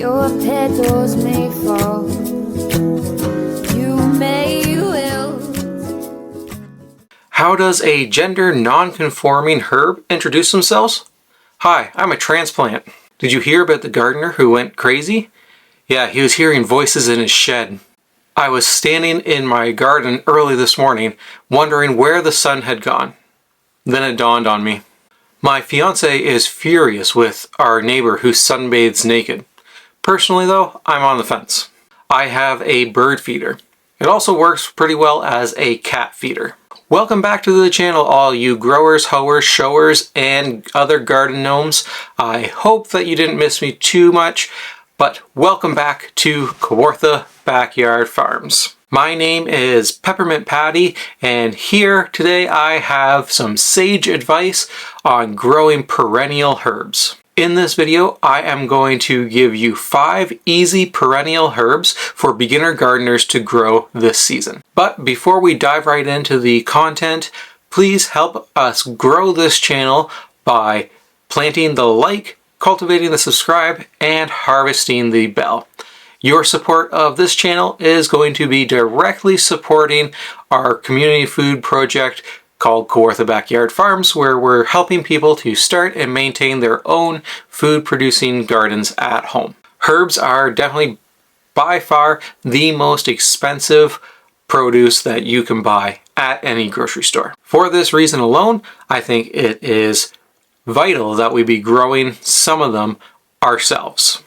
Your petals may fall, you may will. How does a gender non-conforming herb introduce themselves? Hi, I'm a transplant. Did you hear about the gardener who went crazy? Yeah, he was hearing voices in his shed. I was standing in my garden early this morning, wondering where the sun had gone. Then it dawned on me. My fiance is furious with our neighbor who sunbathes naked. Personally though, I'm on the fence. I have a bird feeder. It also works pretty well as a cat feeder. Welcome back to the channel, all you growers, hoers, showers, and other garden gnomes. I hope that you didn't miss me too much, but welcome back to Kawartha Backyard Farms. My name is Peppermint Patty, and here today I have some sage advice on growing perennial herbs. In this video, I am going to give you 5 easy perennial herbs for beginner gardeners to grow this season. But before we dive right into the content, please help us grow this channel by planting the like, cultivating the subscribe, and harvesting the bell. Your support of this channel is going to be directly supporting our community food project called Kawartha Backyard Farms, where we're helping people to start and maintain their own food-producing gardens at home. Herbs are definitely by far the most expensive produce that you can buy at any grocery store. For this reason alone, I think it is vital that we be growing some of them ourselves.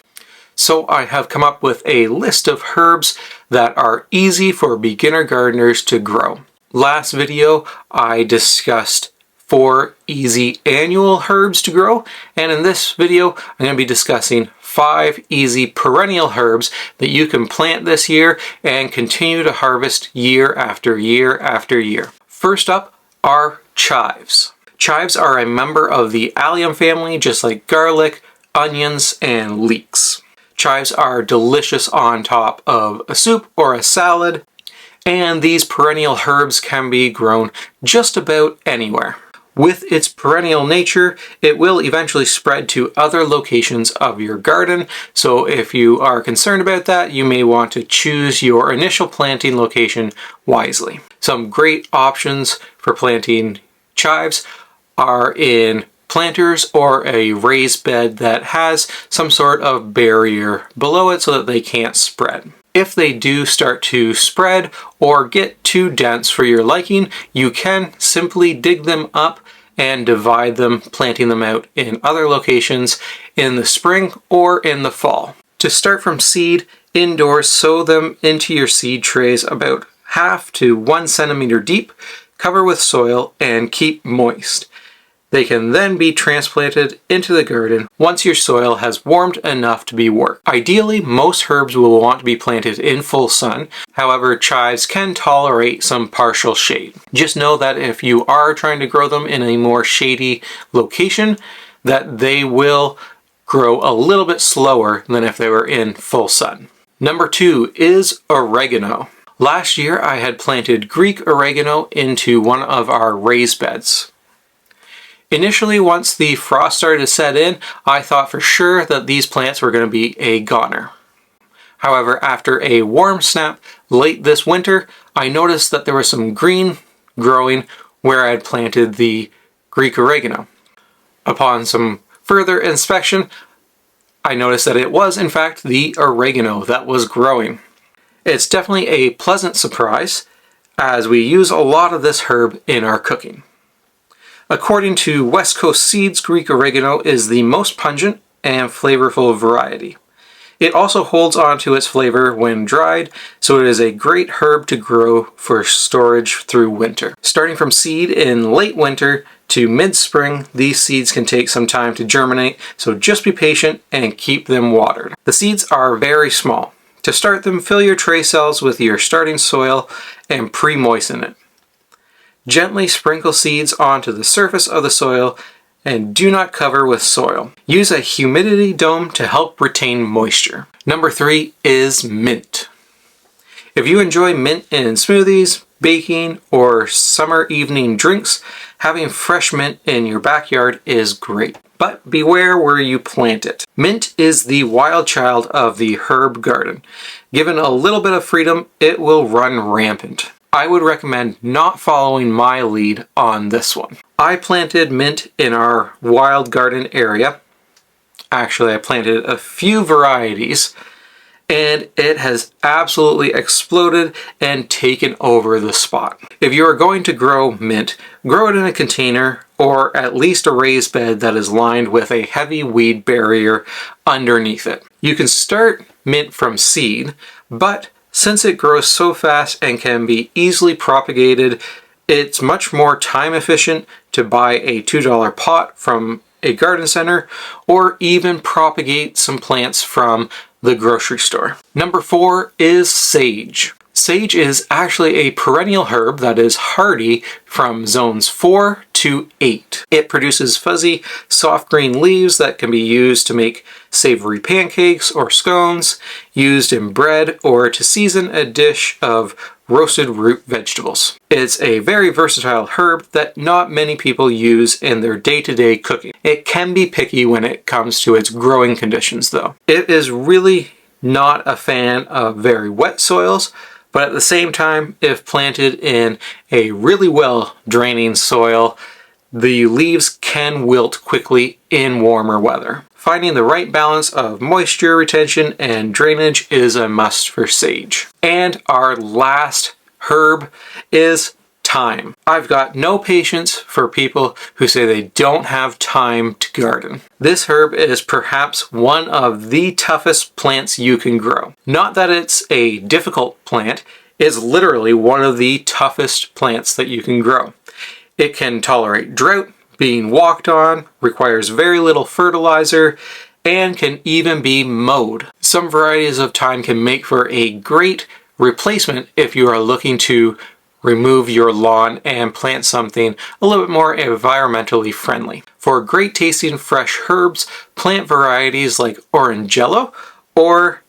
So I have come up with a list of herbs that are easy for beginner gardeners to grow. Last video, I discussed 4 easy annual herbs to grow, and in this video, I'm going to be discussing 5 easy perennial herbs that you can plant this year and continue to harvest year after year after year. First up are chives. Chives are a member of the allium family, just like garlic, onions, and leeks. Chives are delicious on top of a soup or a salad, and these perennial herbs can be grown just about anywhere. With its perennial nature, it will eventually spread to other locations of your garden, so if you are concerned about that, you may want to choose your initial planting location wisely. Some great options for planting chives are in planters or a raised bed that has some sort of barrier below it so that they can't spread. If they do start to spread or get too dense for your liking, you can simply dig them up and divide them, planting them out in other locations in the spring or in the fall. To start from seed, indoors, sow them into your seed trays about 1/2 to 1 centimeter deep, cover with soil, and keep moist. They can then be transplanted into the garden once your soil has warmed enough to be worked. Ideally, most herbs will want to be planted in full sun. However, chives can tolerate some partial shade. Just know that if you are trying to grow them in a more shady location, that they will grow a little bit slower than if they were in full sun. Number 2 is oregano. Last year, I had planted Greek oregano into one of our raised beds. Initially, once the frost started to set in, I thought for sure that these plants were going to be a goner. However, after a warm snap late this winter, I noticed that there was some green growing where I had planted the Greek oregano. Upon some further inspection, I noticed that it was in fact the oregano that was growing. It's definitely a pleasant surprise, as we use a lot of this herb in our cooking. According to West Coast Seeds, Greek oregano is the most pungent and flavorful variety. It also holds on to its flavor when dried, so it is a great herb to grow for storage through winter. Starting from seed in late winter to mid-spring, these seeds can take some time to germinate, so just be patient and keep them watered. The seeds are very small. To start them, fill your tray cells with your starting soil and pre-moisten it. Gently sprinkle seeds onto the surface of the soil and do not cover with soil. Use a humidity dome to help retain moisture. Number 3 is mint. If you enjoy mint in smoothies, baking, or summer evening drinks, having fresh mint in your backyard is great. but beware where you plant it. Mint is the wild child of the herb garden. Given a little bit of freedom, it will run rampant. I would recommend not following my lead on this one. I planted mint in our wild garden area. Actually, I planted a few varieties, and it has absolutely exploded and taken over the spot. If you are going to grow mint, grow it in a container or at least a raised bed that is lined with a heavy weed barrier underneath it. You can start mint from seed, but since it grows so fast and can be easily propagated, it's much more time efficient to buy a $2 pot from a garden center or even propagate some plants from the grocery store. Number 4 is sage. Sage is actually a perennial herb that is hardy from zones 4 to 8. It produces fuzzy, soft green leaves that can be used to make savory pancakes or scones, used in bread, or to season a dish of roasted root vegetables. It's a very versatile herb that not many people use in their day-to-day cooking. It can be picky when it comes to its growing conditions though. It is really not a fan of very wet soils, but at the same time, if planted in a really well draining soil, the leaves can wilt quickly in warmer weather. Finding the right balance of moisture retention and drainage is a must for sage. And our last herb is thyme. I've got no patience for people who say they don't have time to garden. This herb is perhaps one of the toughest plants you can grow. Not that it's a difficult plant, it's literally one of the toughest plants that you can grow. It can tolerate drought, being walked on, requires very little fertilizer, and can even be mowed. Some varieties of thyme can make for a great replacement if you are looking to remove your lawn and plant something a little bit more environmentally friendly. For great tasting fresh herbs, plant varieties like oregano or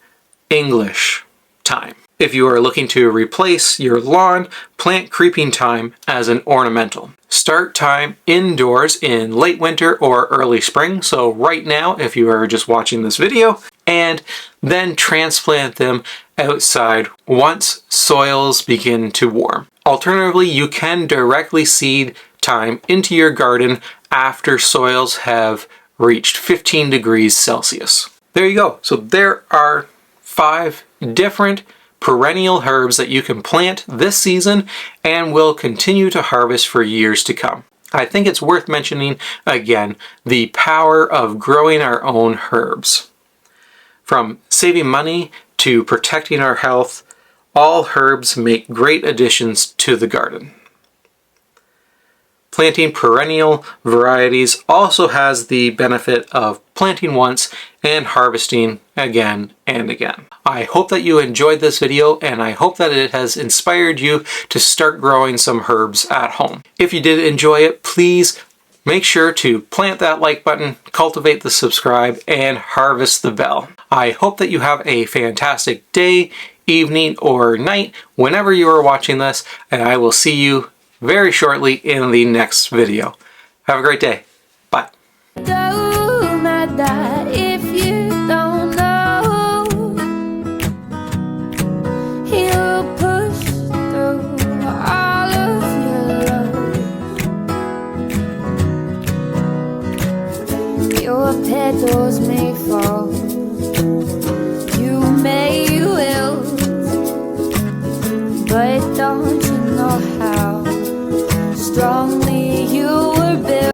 English thyme. If you are looking to replace your lawn, plant creeping thyme as an ornamental. Start thyme indoors in late winter or early spring, so right now if you are just watching this video, and then transplant them outside once soils begin to warm. Alternatively, you can directly seed thyme into your garden after soils have reached 15 degrees Celsius. There you go. So there are 5 different perennial herbs that you can plant this season and will continue to harvest for years to come. I think it's worth mentioning again the power of growing our own herbs. From saving money to protecting our health, all herbs make great additions to the garden. Planting perennial varieties also has the benefit of planting once and harvesting again and again. I hope that you enjoyed this video, and I hope that it has inspired you to start growing some herbs at home. If you did enjoy it, please make sure to plant that like button, cultivate the subscribe, and harvest the bell. I hope that you have a fantastic day, evening, or night whenever you are watching this, and I will see you very shortly in the next video. Have a great day. Bye. Don't matter if you don't know. He'll push through all of your load. Your petals may fall, you may wilt, but don't you know how?